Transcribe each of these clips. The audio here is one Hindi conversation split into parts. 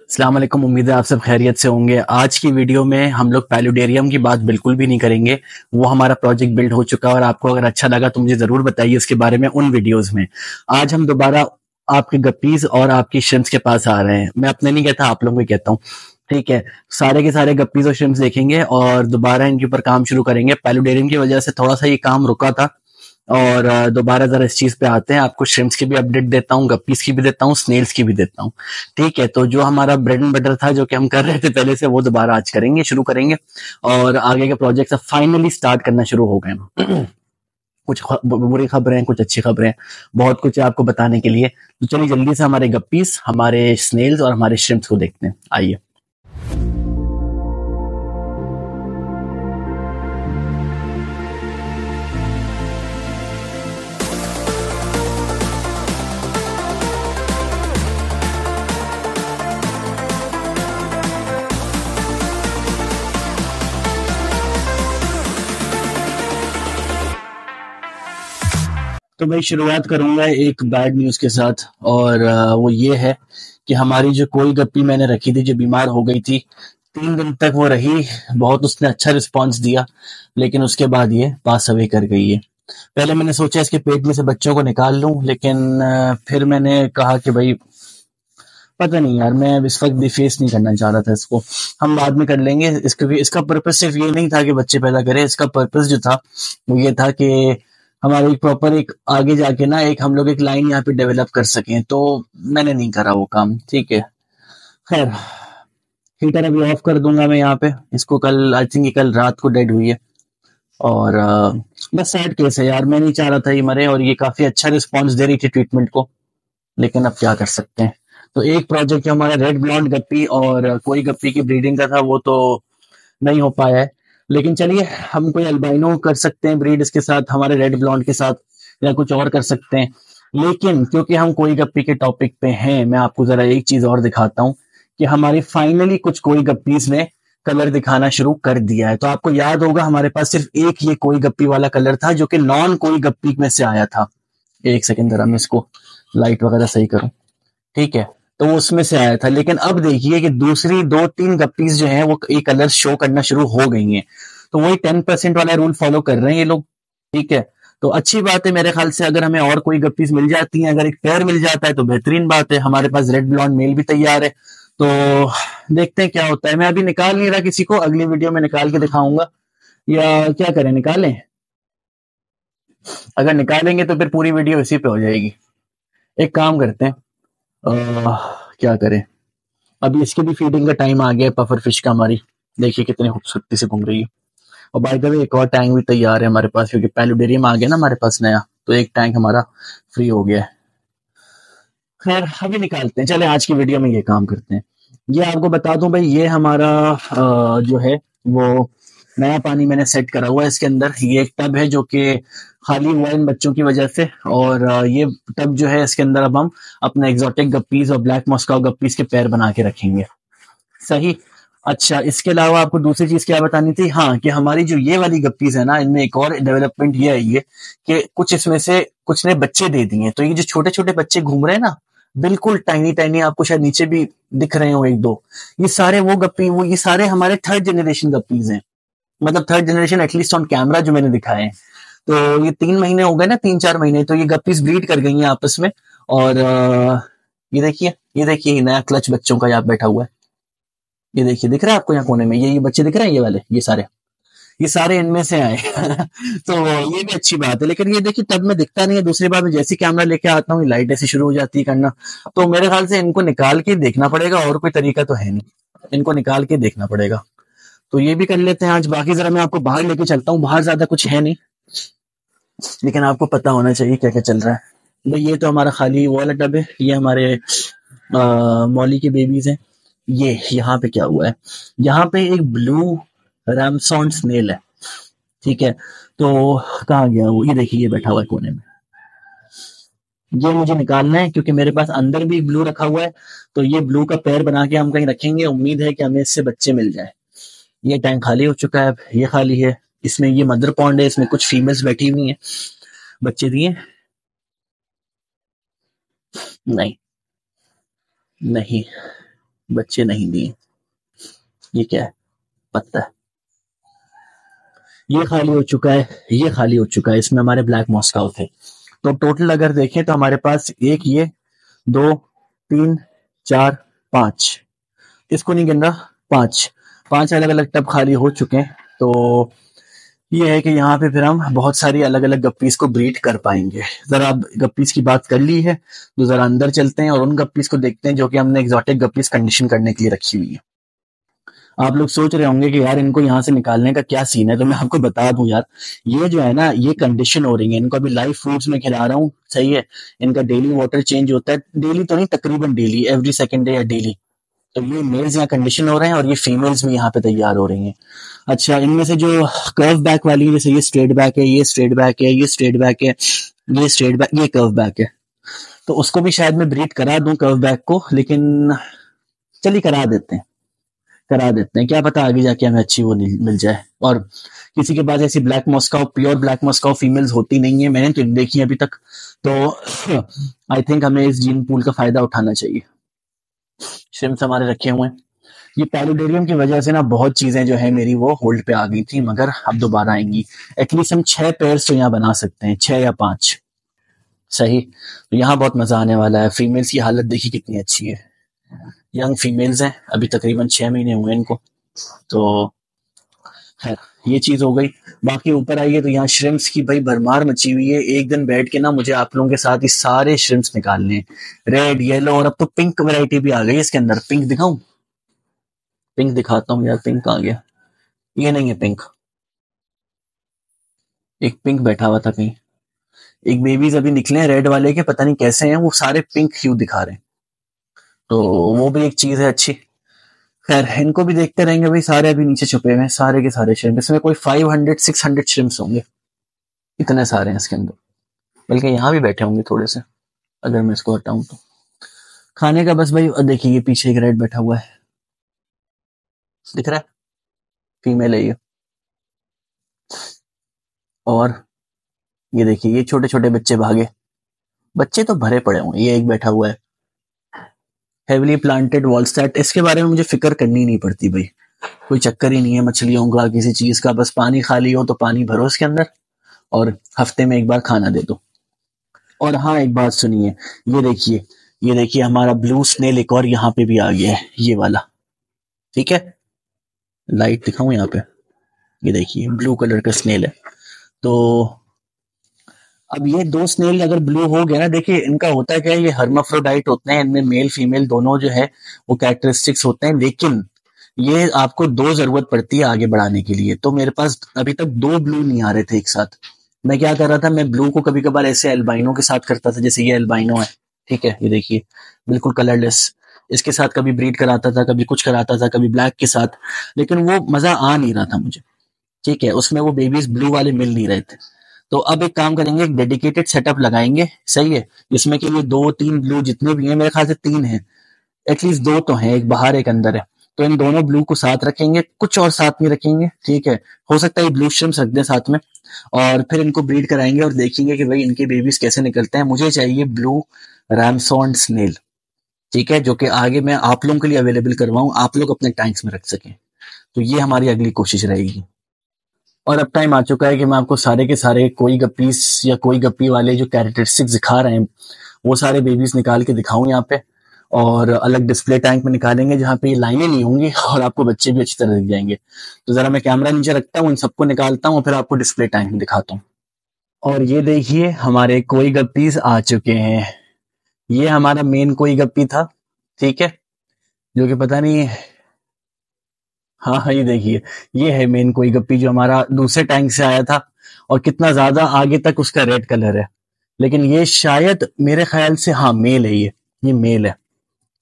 अस्सलाम वालेकुम। उम्मीद है आप सब खैरियत से होंगे। आज की वीडियो में हम लोग पैलुडेरियम की बात बिल्कुल भी नहीं करेंगे। वो हमारा प्रोजेक्ट बिल्ड हो चुका है और आपको अगर अच्छा लगा तो मुझे जरूर बताइए उसके बारे में उन वीडियोस में। आज हम दोबारा आपके गप्पीज और आपकी श्रिम्प्स के पास आ रहे हैं। मैं अपने नहीं कहता, आप लोगों को कहता हूँ। ठीक है, सारे के सारे गप्पीज और श्रिम्प्स देखेंगे और दोबारा इनके ऊपर काम शुरू करेंगे। पैलुडेरियम की वजह से थोड़ा सा ये काम रुका था और दोबारा जरा इस चीज पे आते हैं। आपको श्रिम्प्स की भी अपडेट देता हूँ, गप्पीज की भी देता हूँ, स्नेल्स की भी देता हूँ। ठीक है, तो जो हमारा ब्रेड एंड बटर था जो कि हम कर रहे थे पहले से, वो दोबारा आज करेंगे, शुरू करेंगे और आगे के प्रोजेक्ट अब फाइनली स्टार्ट करना शुरू हो गए। कुछ बुरी खबरें हैं, कुछ अच्छी खबरें हैं, बहुत कुछ है आपको बताने के लिए। तो चलिए जल्दी से हमारे गप्पीज, हमारे स्नेल्स और हमारे श्रिम्प्स को देखते हैं। आइए। तो भाई शुरुआत करूंगा एक बैड न्यूज के साथ और वो ये है कि हमारी जो कोई गप्पी मैंने रखी थी जो बीमार हो गई थी, 3 दिन तक वो रही। बहुत उसने अच्छा रिस्पांस दिया, लेकिन उसके बाद ये पास अवे कर गई है। पहले मैंने सोचा इसके पेट में से बच्चों को निकाल लूं, लेकिन फिर मैंने कहा कि भाई पता नहीं यार, मैं इस वक्त भी फेस नहीं करना चाह रहा था इसको। हम बाद में कर लेंगे इसको भी। इसका पर्पस सिर्फ ये नहीं था कि बच्चे पैदा करें, इसका पर्पस जो था वो ये था कि हमारे एक प्रॉपर एक आगे जाके ना एक हम लोग एक लाइन यहाँ पे डेवलप कर सकें। तो मैंने नहीं करा वो काम। ठीक है, खैर हीटर अभी ऑफ कर दूंगा मैं यहाँ पे इसको। कल आई थिंक कल रात को डेड हुई है और बस सैड केस है यार। मैं नहीं चाह रहा था ये मरे और ये काफी अच्छा रिस्पॉन्स दे रही थी ट्रीटमेंट को, लेकिन अब क्या कर सकते हैं। तो एक प्रोजेक्ट जो हमारा रेड ब्लॉन्ड गप्पी और कोई गप्पी की ब्रीडिंग का था वो तो नहीं हो पाया है, लेकिन चलिए हम कोई अल्बाइनो कर सकते हैं ब्रीड इसके साथ, हमारे रेड ब्लॉन्ड के साथ, या कुछ और कर सकते हैं। लेकिन क्योंकि हम कोई गप्पी के टॉपिक पे हैं, मैं आपको जरा एक चीज और दिखाता हूँ कि हमारी फाइनली कुछ कोई गप्पीज ने कलर दिखाना शुरू कर दिया है। तो आपको याद होगा हमारे पास सिर्फ एक ये कोई गप्पी वाला कलर था जो कि नॉन कोई गप्पी में से आया था। एक सेकेंड जरा मैं इसको लाइट वगैरह सही करूं। ठीक है, तो वो उसमें से आया था। लेकिन अब देखिए कि दूसरी 2-3 गप्पीज जो हैं वो ये कलर शो करना शुरू हो गई हैं। तो वही 10% वाला रूल फॉलो कर रहे हैं ये लोग। ठीक है, तो अच्छी बात है मेरे ख्याल से। अगर हमें और कोई गप्पीज मिल जाती हैं, अगर एक पेयर मिल जाता है तो बेहतरीन बात है। हमारे पास रेड ब्लॉन्ड मेल भी तैयार है, तो देखते हैं क्या होता है। मैं अभी निकाल नहीं रहा किसी को, अगली वीडियो में निकाल के दिखाऊंगा। या क्या करें, निकालें? अगर निकालेंगे तो फिर पूरी वीडियो इसी पे हो जाएगी। एक काम करते हैं, क्या करें, अभी इसके भी फीडिंग का टाइम आ गया है। पफर फिश का हमारी देखिए कितनी खूबसूरती से घूम रही है। और बाय द वे एक और टैंक भी तैयार है हमारे पास, क्योंकि पैलुडेरियम आ गया ना हमारे पास नया, तो एक टैंक हमारा फ्री हो गया है। खैर अभी निकालते हैं, चले आज की वीडियो में ये काम करते हैं। ये आपको बता दूं भाई, ये हमारा जो है वो नया पानी मैंने सेट करा हुआ है इसके अंदर। ये एक टब है जो कि खाली हुआ है इन बच्चों की वजह से, और ये टब जो है इसके अंदर अब हम अपने एग्जॉटिक गप्पीज और ब्लैक मॉस्को गप्पीज के पैर बना के रखेंगे। सही। अच्छा, इसके अलावा आपको दूसरी चीज क्या बतानी थी? हाँ, कि हमारी जो ये वाली गप्पीज है ना, इनमें एक और डेवलपमेंट ये आई है कि कुछ इसमें से कुछ ने बच्चे दे दिए। तो ये जो छोटे छोटे बच्चे घूम रहे हैं ना, बिल्कुल टाइनी टाइनी, आपको शायद नीचे भी दिख रहे हो एक दो, ये सारे वो गप्पी, वो ये सारे हमारे थर्ड जनरेशन गप्पीज हैं। मतलब third generation at least on camera जो मैंने दिखाए हैं। तो ये 3 महीने हो गए ना, 3-4 महीने, तो ये गप्पीज ब्रीड कर गई हैं आपस में। और ये देखिए, ये देखिए, ये नया क्लच बच्चों का यहाँ बैठा हुआ है। ये देखिए, दिख रहा है आपको यहाँ कोने में, ये बच्चे दिख रहे हैं, ये वाले, ये सारे इनमें से आए। तो ये भी अच्छी बात है। लेकिन ये देखिए तब में दिखता नहीं है। दूसरी बात, मैं जैसी कैमरा लेके आता हूँ लाइट ऐसी शुरू हो जाती है करना। तो मेरे ख्याल से इनको निकाल के देखना पड़ेगा, और कोई तरीका तो है नहीं, इनको निकाल के देखना पड़ेगा। तो ये भी कर लेते हैं आज। बाकी जरा मैं आपको बाहर लेके चलता हूँ। बाहर ज्यादा कुछ है नहीं, लेकिन आपको पता होना चाहिए क्या क्या चल रहा है। भाई ये तो हमारा खाली वो वाला टब है, ये हमारे मौली के बेबीज हैं। ये यहाँ पे क्या हुआ है, यहाँ पे एक ब्लू रैमसॉन स्नेल है। ठीक है, तो कहाँ गया वो? ये देखिए, ये बैठा हुआ है कोने में। ये मुझे निकालना है क्योंकि मेरे पास अंदर भी ब्लू रखा हुआ है। तो ये ब्लू का पैर बना के हम कहीं रखेंगे, उम्मीद है कि हमें इससे बच्चे मिल जाए। ये टैंक खाली हो चुका है, अब ये खाली है। इसमें ये मदर पॉन्ड है, इसमें कुछ फीमेल्स बैठी हुई हैं, बच्चे दिए नहीं, नहीं, बच्चे नहीं दिए। ये क्या है? पत्ता है। ये खाली हो चुका है, ये खाली हो चुका है, इसमें हमारे ब्लैक मॉस्काउ थे। तो टोटल अगर देखें तो हमारे पास एक ये, दो, तीन, चार, पांच, इसको नहीं गिन रहा, पांच, पांच अलग अलग टब खाली हो चुके हैं। तो ये है कि यहाँ पे फिर हम बहुत सारी अलग अलग गप्पीज को ब्रीड कर पाएंगे। जरा अब गप्पीज की बात कर ली है, तो जरा अंदर चलते हैं और उन गप्पीज को देखते हैं जो कि हमने एग्जॉटिक गप्पीज कंडीशन करने के लिए रखी हुई है। आप लोग सोच रहे होंगे कि यार इनको यहाँ से निकालने का क्या सीन है, तो मैं आपको बता दूं यार, ये जो है ना, ये कंडीशन हो रही है, इनको अभी लाइव फूड्स में खिला रहा हूँ, सही है। इनका डेली वाटर चेंज होता है, डेली तो नहीं, तकरीबन डेली, एवरी सेकेंड डे या डेली। तो ये मेल्स यहाँ कंडीशन हो रहे हैं और ये फीमेल्स भी यहाँ पे तैयार हो रही हैं। अच्छा, इनमें से जो कर्व बैक वाली है, जैसे ये स्ट्रेट बैक है, ये स्ट्रेट बैक है, ये स्ट्रेट बैक है, ये स्ट्रेट बैक, ये कर्व बैक है, तो उसको भी शायद मैं ब्रीड करा दूं कर्व बैक को, लेकिन चलिए करा देते हैं, क्या पता आगे जाके हमें अच्छी वो मिल जाए। और किसी के पास ऐसी ब्लैक मॉस्काउ, प्योर ब्लैक मॉस्काउ फीमेल्स होती नहीं है, मैंने तो नहीं देखी अभी तक। तो आई थिंक हमें इस जीन पूल का फायदा उठाना चाहिए। श्रिम्प्स हमारे रखे हुए हैं। ये पैलोडेरियम की वजह से ना बहुत चीजें जो है मेरी वो होल्ड पे आ गई थी, मगर अब दोबारा आएंगी। एटलीस्ट हम 6 पेयर्स तो यहाँ बना सकते हैं, 6 या 5, सही। तो यहाँ बहुत मजा आने वाला है। फीमेल्स की हालत देखी कितनी अच्छी है, यंग फीमेल्स हैं, अभी तकरीबन 6 महीने हुए इनको। तो खैर, ये चीज हो गई। बाकी ऊपर आइए तो यहाँ श्रिम्प्स की भाई भरमार मची हुई है। एक दिन बैठ के ना मुझे आप लोगों के साथ ही सारे श्रिम्प्स निकालने हैं, रेड, येलो, और अब तो पिंक वैरायटी भी आ गई इसके अंदर। पिंक दिखाऊं? पिंक दिखाता हूँ यार, पिंक आ गया। ये नहीं है पिंक, एक पिंक बैठा हुआ था कहीं। एक बेबीज अभी निकले हैं रेड वाले के, पता नहीं कैसे हैं, वो सारे पिंक ह्यू दिखा रहे हैं, तो वो भी एक चीज है अच्छी। खैर, इनको भी देखते रहेंगे भाई, सारे अभी नीचे छुपे हुए हैं, सारे के सारे श्रिम्प। इसमें कोई 500-600 श्रिम्प्स होंगे, इतने सारे हैं इसके अंदर। बल्कि यहाँ भी बैठे होंगे थोड़े से, अगर मैं इसको हटाऊं तो। खाने का बस भाई, देखिए ये पीछे एक रेड बैठा हुआ है, दिख रहा है, फीमेल है ये। और ये देखिए, ये छोटे छोटे बच्चे भागे, बच्चे तो भरे पड़े हुए, ये एक बैठा हुआ है, हेविली प्लांटेड वॉलस्टैट। इसके बारे में मुझे फिक्र करनी नहीं पड़ती भाई, कोई चक्कर ही नहीं है मछलियों का, किसी चीज का। बस पानी खाली हो तो पानी भरो इसके अंदर, और हफ्ते में एक बार खाना दे दो। और हाँ, एक बात सुनिए, ये देखिए हमारा ब्लू स्नेल एक और यहाँ पे भी आ गया है, ये वाला, ठीक है। लाइट दिखाऊं यहाँ पे, ये देखिए ब्लू कलर का स्नेल है। तो अब ये दो स्नेल अगर ब्लू हो गया ना, देखिए इनका होता है क्या है, ये हर्माफ्रोडाइट होते हैं, इनमें मेल फीमेल दोनों जो है वो कैरेक्टरिस्टिक्स होते हैं, लेकिन ये आपको दो जरूरत पड़ती है आगे बढ़ाने के लिए। तो मेरे पास अभी तक दो ब्लू नहीं आ रहे थे एक साथ। मैं क्या कर रहा था, मैं ब्लू को कभी कभार ऐसे एल्बाइनो के साथ करता था, जैसे ये एल्बाइनो है, ठीक है, ये देखिए बिल्कुल कलरलेस, इसके साथ कभी ब्रीड कराता था, कभी कुछ कराता था, कभी ब्लैक के साथ, लेकिन वो मजा आ नहीं रहा था मुझे, ठीक है, उसमें वो बेबीज ब्लू वाले मिल नहीं रहे थे। तो अब एक काम करेंगे, एक डेडिकेटेड सेटअप लगाएंगे, सही है, जिसमें कि ये दो तीन ब्लू जितने भी हैं, मेरे ख्याल से तीन हैं, एटलीस्ट दो तो हैं, एक बाहर एक अंदर है। तो इन दोनों ब्लू को साथ रखेंगे, कुछ और साथ में रखेंगे, ठीक है। हो सकता है ये ब्लू श्रिम्प्स रख दें साथ में, और फिर इनको ब्रीड कराएंगे और देखेंगे कि भाई इनके बेबीज कैसे निकलते हैं। मुझे चाहिए ब्लू रैमसॉन स्नेल, ठीक है, जो कि आगे मैं आप लोगों के लिए अवेलेबल करवाऊं, आप लोग अपने टैंक्स में रख सकें। तो ये हमारी अगली कोशिश रहेगी। और अब टाइम आ चुका है कि मैं आपको सारे के सारे कोई गप्पीस या कोई गप्पी वाले जो कैरेक्टरिस्टिक्स दिखा रहे हैं, वो सारे बेबीज निकाल के दिखाऊं यहाँ पे, और अलग डिस्प्ले टैंक में निकालेंगे जहाँ पे ये लाइनें नहीं होंगी और आपको बच्चे भी अच्छी तरह दिख जाएंगे। तो जरा मैं कैमरा नीचे रखता हूँ, इन सबको निकालता हूँ और फिर आपको डिस्प्ले टैंक में दिखाता हूँ। और ये देखिए हमारे कोई गप्पीज आ चुके हैं। ये हमारा मेन कोई गप्पी था, ठीक है, जो कि पता नहीं, हाँ हाँ, ये देखिए, ये है मेन कोई गप्पी जो हमारा दूसरे टैंक से आया था, और कितना ज्यादा आगे तक उसका रेड कलर है। लेकिन ये शायद मेरे ख्याल से, हाँ, मेल है ये मेल है,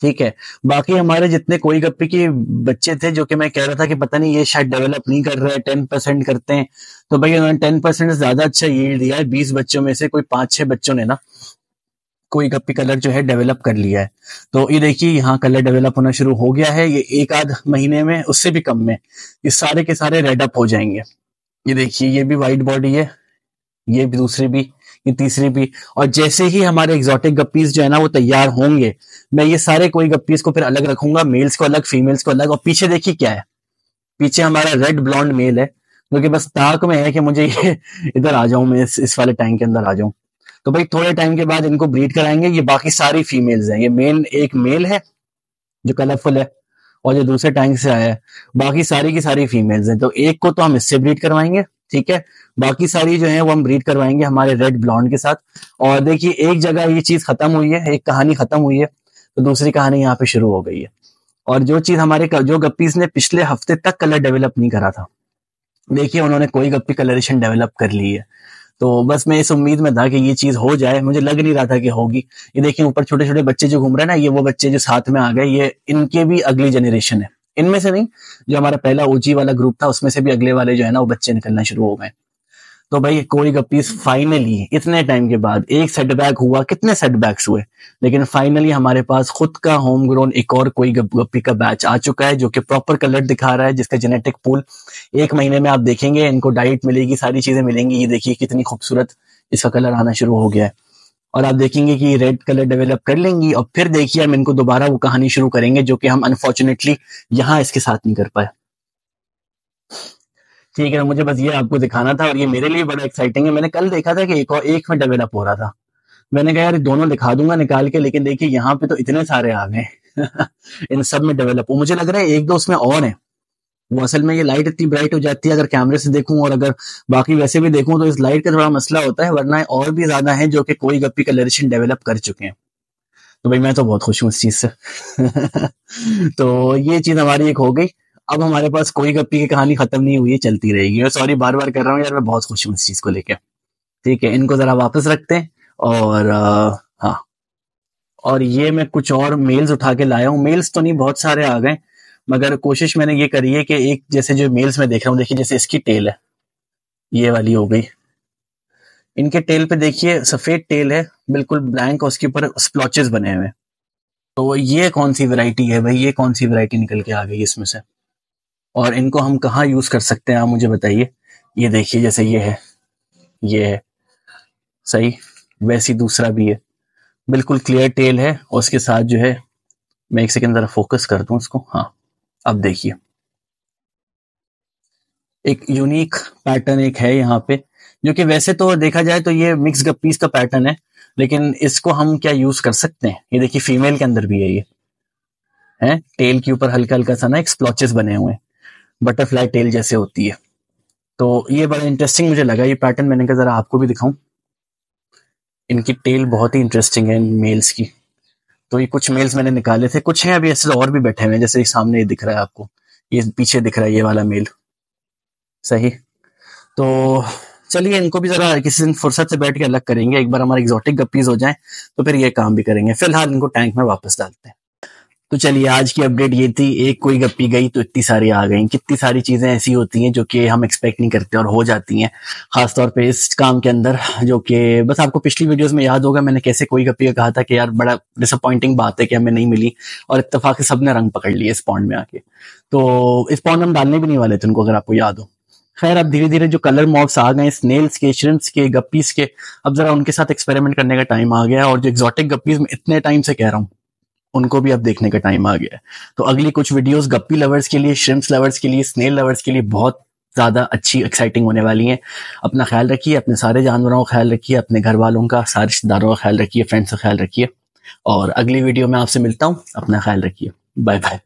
ठीक है। बाकी हमारे जितने कोई गप्पी के बच्चे थे, जो कि मैं कह रहा था कि पता नहीं ये शायद डेवलप नहीं कर रहे, 10% करते हैं, तो भाई उन्होंने 10% से ज्यादा अच्छा यील्ड दिया है। 20 बच्चों में से कोई 5-6 बच्चों ने ना कोई गप्पी कलर जो है डेवलप कर लिया है। तो ये देखिए यहाँ कलर डेवलप होना शुरू हो गया है, ये एक आध महीने में, उससे भी कम में ये सारे के सारे रेड अप हो जाएंगे। ये देखिए, ये भी वाइट बॉडी है, ये भी दूसरी भी, ये तीसरी भी। और जैसे ही हमारे एग्जॉटिक गप्पीज जो है ना वो तैयार होंगे, मैं ये सारे कोई गप्पीज को फिर अलग रखूंगा, मेल्स को अलग, फीमेल्स को अलग। और पीछे देखिए क्या है, पीछे हमारा रेड ब्लॉन्ड मेल है, जो कि बस ताक में है कि मुझे ये इधर आ जाऊं, मैं इस वाले टैंक के अंदर आ जाऊं। तो भाई थोड़े टाइम के बाद इनको ब्रीड कराएंगे। ये बाकी सारी फीमेल्स हैं, ये मेन एक मेल है जो कलरफुल है और जो दूसरे टैंक से आया है, बाकी सारी की सारी फीमेल्स हैं। तो एक को तो हम इससे ब्रीड करवाएंगे, ठीक है, बाकी सारी जो है वो हम ब्रीड करवाएंगे हमारे रेड ब्लॉन्ड के साथ। और देखिए एक जगह ये चीज खत्म हुई है, एक कहानी खत्म हुई है, तो दूसरी कहानी यहाँ पे शुरू हो गई है। और जो चीज हमारे जो गप्पीज ने पिछले हफ्ते तक कलर डेवलप नहीं करा था, देखिए उन्होंने कोई गप्पी कलरेशन डेवलप कर ली है। तो बस मैं इस उम्मीद में था कि ये चीज हो जाए, मुझे लग नहीं रहा था कि होगी। ये देखिए ऊपर छोटे छोटे बच्चे जो घूम रहे हैं ना, ये वो बच्चे जो साथ में आ गए, ये इनके भी अगली जनरेशन है। इनमें से नहीं, जो हमारा पहला ओजी वाला ग्रुप था उसमें से भी अगले वाले जो है ना वो बच्चे निकलना शुरू हो गए। तो भाई कोई गप्पीज फाइनली इतने टाइम के बाद, एक सेटबैक हुआ, कितने सेटबैक्स हुए, लेकिन फाइनली हमारे पास खुद का होम ग्रोन एक और कोई गप्पी का बैच आ चुका है, जो कि प्रॉपर कलर दिखा रहा है, जिसका जेनेटिक पूल 1 महीने में आप देखेंगे, इनको डाइट मिलेगी, सारी चीजें मिलेंगी। ये देखिए कितनी खूबसूरत इसका कलर आना शुरू हो गया है। और आप देखेंगे कि रेड कलर डेवलप कर लेंगी और फिर देखिए हम इनको दोबारा वो कहानी शुरू करेंगे जो कि हम अनफॉर्चुनेटली यहाँ इसके साथ नहीं कर पाए। ठीक है, मुझे बस ये आपको दिखाना था और ये मेरे लिए बड़ा एक्साइटिंग है। मैंने कल देखा था कि एक और एक में डेवलप हो रहा था, मैंने कहा यार दोनों दिखा दूंगा निकाल के, लेकिन देखिए यहाँ पे तो इतने सारे आ गए इन सब में डेवलप हो। मुझे लग रहा है एक दो उसमें और है, वो असल में ये लाइट इतनी ब्राइट हो जाती है अगर कैमरे से देखूं, और अगर बाकी वैसे भी देखूं तो इस लाइट का थोड़ा मसला होता है, वरना और भी ज्यादा है जो कि कोई गप्पी कलरेशन डेवलप कर चुके हैं। तो भाई मैं तो बहुत खुश हूँ इस चीज से तो ये चीज हमारी एक हो गई। अब हमारे पास कोई गप्पी की कहानी खत्म नहीं हुई है, चलती रहेगी। मैं सॉरी बार बार कर रहा हूँ यार, मैं बहुत खुश हूँ इस चीज को लेकर। ठीक है, इनको जरा वापस रखते हैं। और हाँ, और ये मैं कुछ और मेल्स उठा के लाया हूँ। मेल्स तो नहीं, बहुत सारे आ गए, मगर कोशिश मैंने ये करी है कि एक जैसे जो मेल्स में देख रहा हूँ, देखिए जैसे इसकी टेल है, ये वाली हो गई, इनके टेल पे देखिए सफेद टेल है बिल्कुल ब्लैंक और उसके ऊपर स्प्लॉचेस बने हुए हैं। तो ये कौन सी वैरायटी है भाई, ये कौन सी वैरायटी निकल के आ गई इसमें से, और इनको हम कहाँ यूज कर सकते हैं आप मुझे बताइए। ये देखिए जैसे ये है, ये है सही, वैसी दूसरा भी है, बिल्कुल क्लियर टेल है और उसके साथ जो है, मैं एक सेकंड जरा फोकस कर दूं इसको, हाँ अब देखिए एक यूनिक पैटर्न एक है यहाँ पे, जो कि वैसे तो देखा जाए तो ये मिक्स गप्पीज का पैटर्न है, लेकिन इसको हम क्या यूज कर सकते हैं। ये देखिए फीमेल के अंदर भी है, ये है टेल के ऊपर हल्का हल्का सा ना एक स्प्लॉचेस बने हुए हैं, बटरफ्लाई टेल जैसे होती है। तो ये बड़ा इंटरेस्टिंग मुझे लगा ये पैटर्न, मैंने कहा जरा आपको भी दिखाऊं। इनकी टेल बहुत ही इंटरेस्टिंग है इन मेल्स की। तो ये कुछ मेल्स मैंने निकाले थे, कुछ हैं अभी ऐसे और भी बैठे हुए हैं, जैसे सामने ये दिख रहा है आपको, ये पीछे दिख रहा है ये वाला मेल, सही। तो चलिए इनको भी जरा किसी दिन फुर्सत से बैठ के अलग करेंगे, एक बार हमारे एग्जॉटिक गप्पीज हो जाएं तो फिर ये काम भी करेंगे। फिलहाल इनको टैंक में वापस डालते हैं। तो चलिए आज की अपडेट ये थी, एक कोई गप्पी गई तो इतनी सारी आ गई। कितनी सारी चीजें ऐसी होती हैं जो कि हम एक्सपेक्ट नहीं करते और हो जाती हैं, खासतौर पे इस काम के अंदर, जो कि बस आपको पिछली वीडियोस में याद होगा मैंने कैसे कोई गप्पी का कहा था कि यार बड़ा डिसअपॉइंटिंग बात है कि हमें नहीं मिली, और इत्तेफाक से सबने रंग पकड़ लिया इस पॉन्ड में आके। तो इस पॉन्ड में हम डालने भी नहीं वाले थे उनको, अगर आपको याद हो। खैर अब धीरे धीरे जो कलर मॉब्स आ गए, स्नेल्स के, श्रिम्प्स के, गप्पीज के, अब जरा उनके साथ एक्सपेरिमेंट करने का टाइम आ गया है। और जो एक्सोटिक गप्पीज में इतने टाइम से कह रहा हूँ, उनको भी अब देखने का टाइम आ गया है। तो अगली कुछ वीडियोस गप्पी लवर्स के लिए, श्रिम्प्स लवर्स के लिए, स्नेल लवर्स के लिए बहुत ज्यादा अच्छी एक्साइटिंग होने वाली है। अपना ख्याल रखिए, अपने सारे जानवरों का ख्याल रखिए, अपने घर वालों का, सारे रिश्तेदारों का ख्याल रखिए, फ्रेंड्स का ख्याल रखिए। और अगली वीडियो में आपसे मिलता हूँ, अपना ख्याल रखिए, बाय बाय।